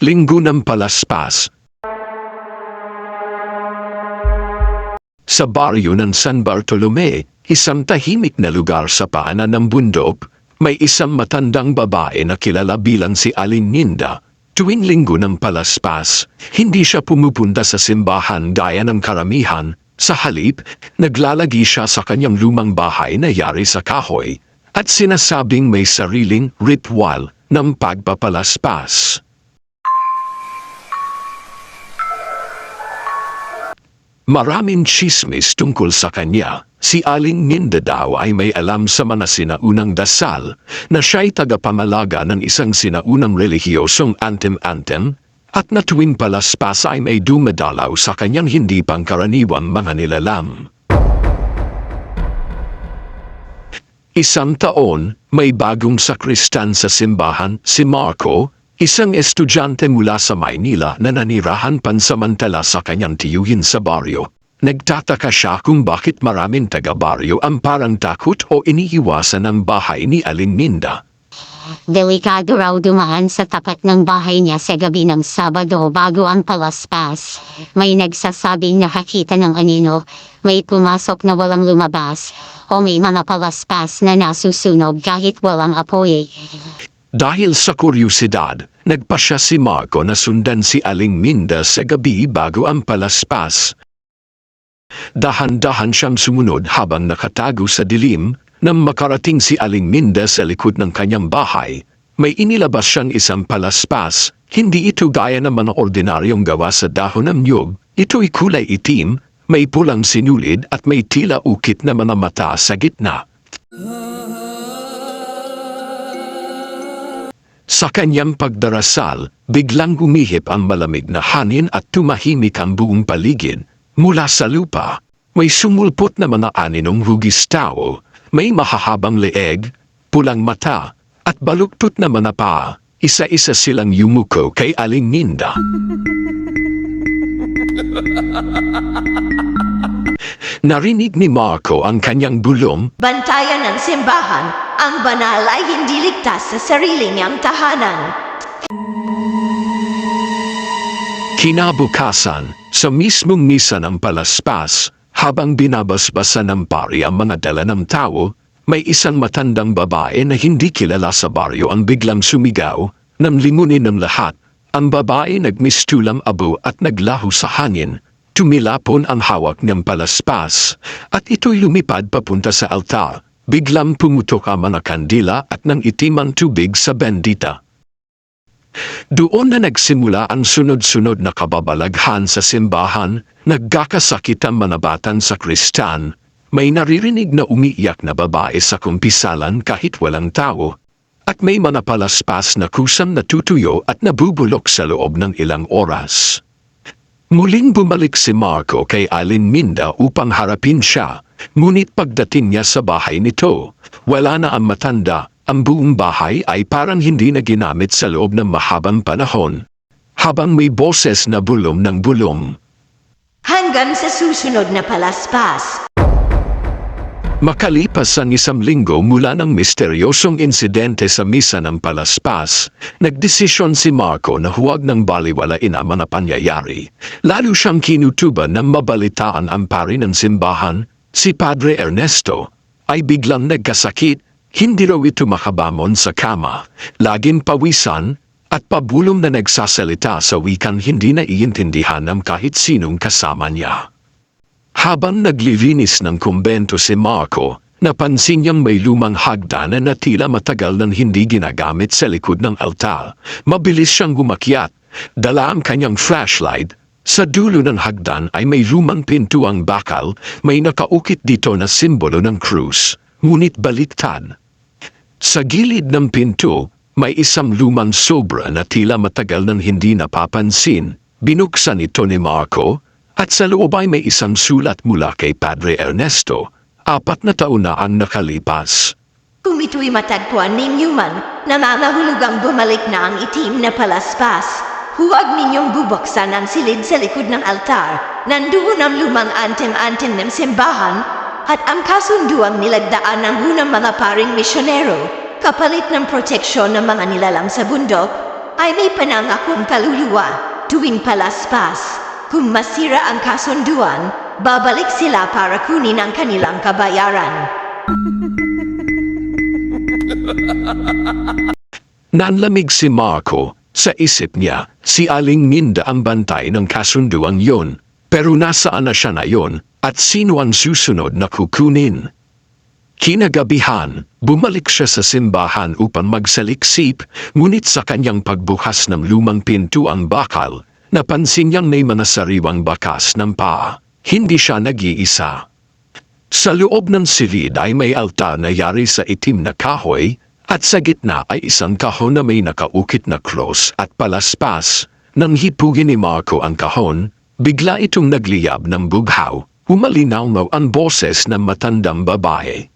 Linggo ng Palaspas. Sa baryo ng San Bartolome, isang tahimik na lugar sa paanan ng bundok, may isang matandang babae na kilala bilang si Aling Ninda. Tuwing Linggo ng Palaspas, hindi siya pumupunta sa simbahan gaya ng karamihan. Sa halip, naglalagi siya sa kanyang lumang bahay na yari sa kahoy at sinasabing may sariling ritual ng pagpapalaspas. Maraming tsismis tungkol sa kanya. Si Aling Ninda daw ay may alam sa mga sinaunang dasal na siya'y tagapamalaga ng isang sinaunang relihiyosong antem-antem at na tuwing palaspas ay may dumadalaw sa kanyang hindi pangkaraniwang mga nilalam. Isang taon, may bagong sakristan sa simbahan, si Marco, isang estudyante mula sa Maynila na nanirahan pansamantala sa kanyang tiyuhin sa baryo. Nagtataka siya kung bakit maraming taga-baryo ang parang takot o iniiwasan ng bahay ni Aling Ninda. Delikado raw dumaan sa tapat ng bahay niya sa gabi ng Sabado bago ang palaspas. May nagsasabing nakakita ng anino, may pumasok na walang lumabas, o may mga palaspas na nasusunog kahit walang apoy. Dahil sa kuryosidad, nagpasya si Marco na sundan si Aling Ninda sa gabi bago ang palaspas. Dahan-dahan siyang sumunod habang nakatago sa dilim. Nang makarating si Aling Ninda sa likod ng kanyang bahay, may inilabas siyang isang palaspas. Hindi ito gaya ng mga ordinaryong gawa sa dahon ng niyog. Ito'y kulay itim, may pulang sinulid at may tila ukit na mga mata sa gitna. Sa kanyang pagdarasal, biglang gumihip ang malamig na hangin at tumahimik ang buong paligid. Mula sa lupa, may sumulpot na mga aninong hugis tao. May mahahabang leeg, pulang mata, at baluktot na mga paa. Isa-isa silang yumuko kay Aling Ninda. Narinig ni Marco ang kanyang bulong. Bantayan ng simbahan, ang banal ay hindi ligtas sa sarili niyang tahanan. Kinabukasan, sa mismong misa ng palaspas, habang binabasbasan ng pari ang mga dala ng tao, may isang matandang babae na hindi kilala sa baryo ang biglang sumigaw. Nang limunin ng lahat, ang babae nagmistulang abo at naglaho sa hangin. Tumilapon ang hawak ng palaspas at ito'y lumipad papunta sa altar. Biglang pumutok ang mga kandila at nang itim ang tubig sa bendita. Doon na nagsimula ang sunod-sunod na kababalaghan sa simbahan. Nagkakasakit ang mga batang sakristan. May naririnig na umiiyak na babae sa kumpisalan kahit walang tao. At may mga palaspas na kusang natutuyo at nabubulok sa loob ng ilang oras. Muling bumalik si Marco kay Aling Ninda upang harapin siya. Ngunit pagdating niya sa bahay nito, wala na ang matanda. Ang buong bahay ay parang hindi na ginamit sa loob ng mahabang panahon. Habang may boses na bulong ng bulong. Hanggang sa susunod na palaspas. Makalipas ang 1 linggo mula ng misteryosong insidente sa misa ng palaspas, nagdesisyon si Marco na huwag nang baliwalain ang mga pangyayari. Lalo siyang kinutuban ng mabalitaan ang pari ng simbahan, si Padre Ernesto, ay biglang nagkasakit. Hindi raw ito makabamon sa kama, laging pawisan, at pabulong na nagsasalita sa wikang hindi naiintindihan ng kahit sinong kasama niya. Habang naglilinis ng kumbento si Marco, napansin niyang may lumang hagdanan na tila matagal nang hindi ginagamit sa likod ng altar. Mabilis siyang gumakyat, dala ang kanyang flashlight. Sa dulo ng hagdan ay may lumang pintuang bakal, may nakaukit dito na simbolo ng krus, ngunit baliktad. Sa gilid ng pinto, may isang lumang sobra na tila matagal nang hindi napapansin. Binuksan ito ni Marco, at sa loob ay may isang sulat mula kay Padre Ernesto. 4 na taon na ang nakalipas. Kung ito'y matagpuan ninyo man, nangangahulugang bumalik na ang itim na palaspas. Huwag ninyong bubuksan ang silid sa likod ng altar. Nandoon ang lumang antem-antem ng simbahan, at ang kasunduang nilagdaan ng unang mga paring misyonero, kapalit ng proteksyon ng mga nilalang sa bundok. ay may panangakong kaluluwa tuwing palaspas. Kung masira ang kasunduan, babalik sila para kunin ang kanilang kabayaran. Nanlamig si Marco. Sa isip niya, si Aling Minda ang bantay ng kasunduang yon. Pero nasaan na siya na yon at sino ang susunod na kukunin? Kinagabihan, bumalik siya sa simbahan upang magsaliksik, ngunit sa kanyang pagbukas ng lumang pintuang bakal, napansin niyang may mga sariwang bakas ng paa. Hindi siya nag-iisa. Sa loob ng silid ay may altar na yari sa itim na kahoy, at sa gitna ay isang kahon na may nakaukit na cross at palaspas. Nang hipugin ni Marco ang kahon, bigla itong nagliyab ng bughaw. Umalinaw ang boses ng matandang babae.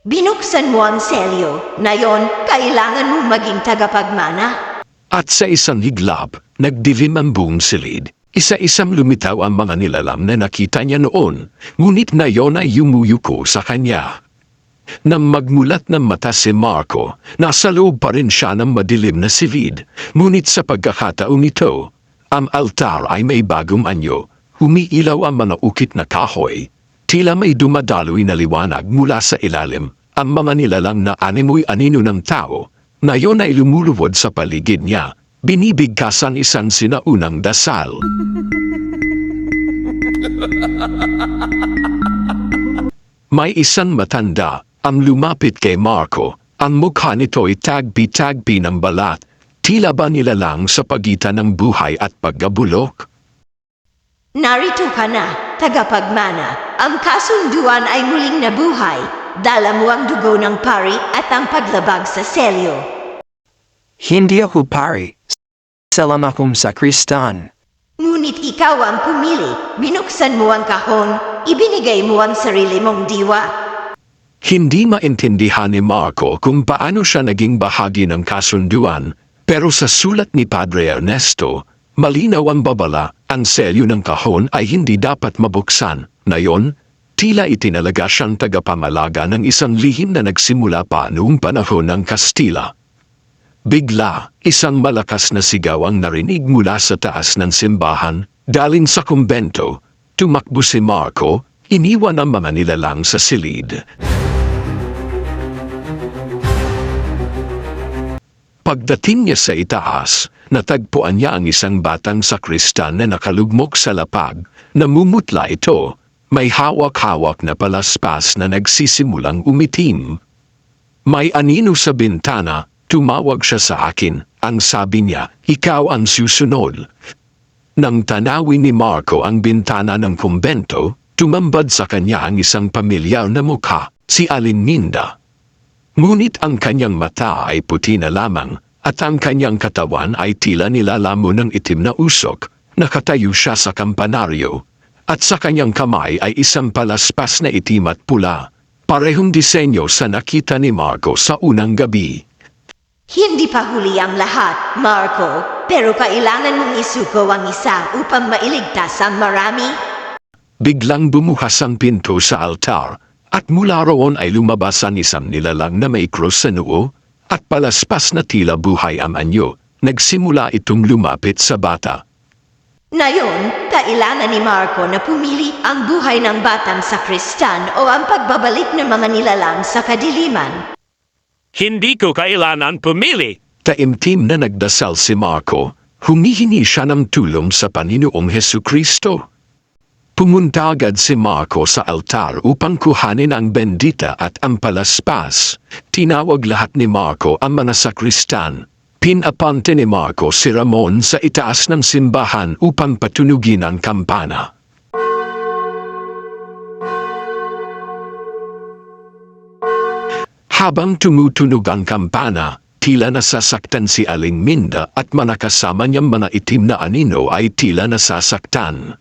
Binuksan mo ang selyo. Ngayon, kailangan mo maging tagapagmana. At sa isang higlap, nagdilim ang buong silid. Isa-isang lumitaw ang mga nilalam na nakita niya noon, ngunit na yon ay yumuyuko sa kanya. Nang magmulat ng mata si Marco, nasa loob pa rin siya ng madilim na silid, ngunit sa pagkakataon ito, ang altar ay may bagong anyo, humiilaw ang mga ukit na kahoy, tila may dumadaloy na liwanag mula sa ilalim, ang mga nilalang na animoy anino ng tao, na yon ay lumuluwod sa paligid niya. Binibigkasan isang sinaunang dasal. May isang matanda, ang lumapit kay Marco. Ang mukha nito'y tagpi-tagpi ng balat. Tila ba nilalang sa pagitan ng buhay at pagkabulok? Narito ka na, tagapagmana. Ang kasunduan ay muling nabuhay. Dala mo ang dugo ng pari at ang paglabag sa selyo. Hindi ako pari. Salam akong sakristan. Ngunit ikaw ang pumili. Binuksan mo ang kahon. Ibinigay mo ang sarili mong diwa. Hindi maintindihan ni Marco kung paano siya naging bahagi ng kasunduan, pero sa sulat ni Padre Ernesto, malinaw ang babala, ang selyo ng kahon ay hindi dapat mabuksan. Ngayon, tila itinalaga siyang tagapamalaga ng isang lihim na nagsimula pa noong panahon ng Kastila. Bigla, isang malakas na sigaw ang narinig mula sa taas ng simbahan, galing sa kumbento. Tumakbo si Marco, iniwan ang mga nilalang sa silid. Pagdating niya sa itaas, natagpuan niya ang isang batang sakristan na nakalugmok sa lapag. Namumutla ito, may hawak-hawak na palaspas na nagsisimulang umitim. May anino sa bintana. Tumawag siya sa akin, ang sabi niya, ikaw ang susunod. Nang tanawin ni Marco ang bintana ng kumbento, tumambad sa kanya ang isang pamilyar na mukha, si Aling Minda. Ngunit ang kanyang mata ay puti na lamang, at ang kanyang katawan ay tila nilalamon ng itim na usok. Nakatayo siya sa kampanaryo, at sa kanyang kamay ay isang palaspas na itim at pula, parehong disenyo sa nakita ni Marco sa unang gabi. Hindi pa huli ang lahat, Marco, pero kailangan mong isuko ang isa upang mailigtas ang marami. Biglang bumukas ang pinto sa altar, at mula roon ay lumabas ang isang nilalang na may cross sa noo, at palaspas na tila buhay ang anyo. Nagsimula itong lumapit sa bata. Ngayon, kailangan ni Marco na pumili ang buhay ng batang sakristan o ang pagbabalik ng mga nilalang sa kadiliman. Hindi ko kailangan pumili. Taimtim na nagdasal si Marco, humihingi siya ng tulong sa Panginoong Hesukristo. Pumunta agad si Marco sa altar upang kuhanin ang bendita at ang palaspas. Tinawag lahat ni Marco ang mga sakristan. Pinapante ni Marco si Ramon sa itaas ng simbahan upang patunugin ang kampana. Habang tumutunog ang kampana, tila nasasaktan si Aling Minda at mga kasama niyang mga itim na anino ay tila nasasaktan.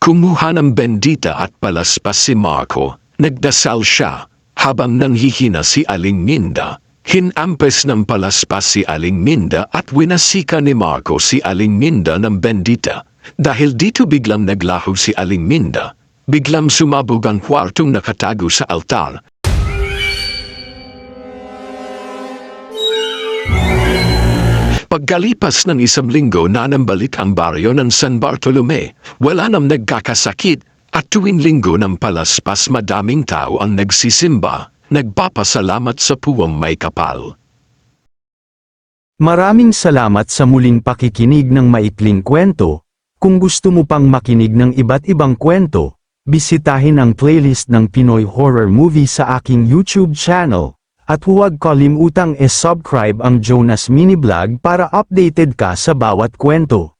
Kumuha ng bendita at palaspas si Marco, nagdasal siya, habang nanghihina si Aling Minda. Hinampes ng palaspas si Aling Minda at winasika ni Marco si Aling Minda ng bendita. Dahil dito biglang naglaho si Aling Minda, biglang sumabog ang kwartong nakatago sa altar. Pagkalipas ng 1 linggo na nambalik ang baryo ng San Bartolome, wala nang nagkakasakit at tuwing linggo ng palaspas madaming tao ang nagsisimba, nagpapasalamat sa puwang may kapal. Maraming salamat sa muling pakikinig ng maikling kwento. Kung gusto mo pang makinig ng iba't ibang kwento, bisitahin ang playlist ng Pinoy Horror Movie sa aking YouTube channel. At huwag kalimutang e-subscribe ang Jonas Mini Vlog para updated ka sa bawat kwento.